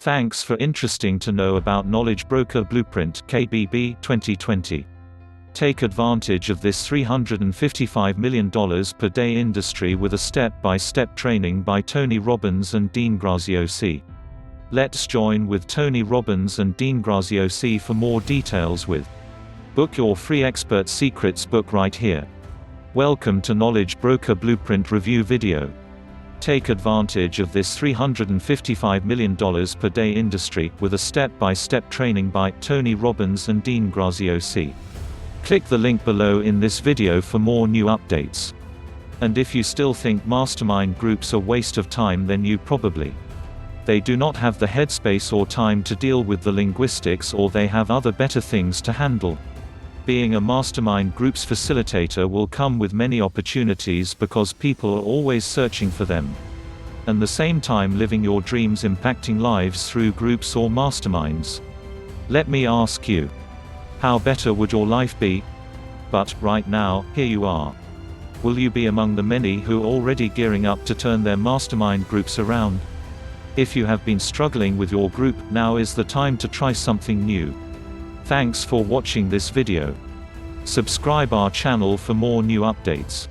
Thanks for interesting to know about Knowledge Broker Blueprint KBB 2020. Take advantage of this $355 million per day industry with a step-by-step training by Tony Robbins and Dean Graziosi. Let's join with Tony Robbins and Dean Graziosi for more details with Book your free Expert Secrets book right here. Welcome to Knowledge Broker Blueprint review video. Take advantage of this $355 million per day industry with a step-by-step training by Tony Robbins and Dean Graziosi. Click the link below in this video for more new updates. And if you still think mastermind groups are a waste of time, then you probably they do not have the headspace or time to deal with the linguistics, or they have other better things to handle. Being a mastermind group's facilitator will come with many opportunities because people are always searching for them. And the same time living your dreams, impacting lives through groups or masterminds. Let me ask you, how better would your life be? But, right now, here you are. Will you be among the many who are already gearing up to turn their mastermind groups around? If you have been struggling with your group, now is the time to try something new. Thanks for watching this video. Subscribe our channel for more new updates.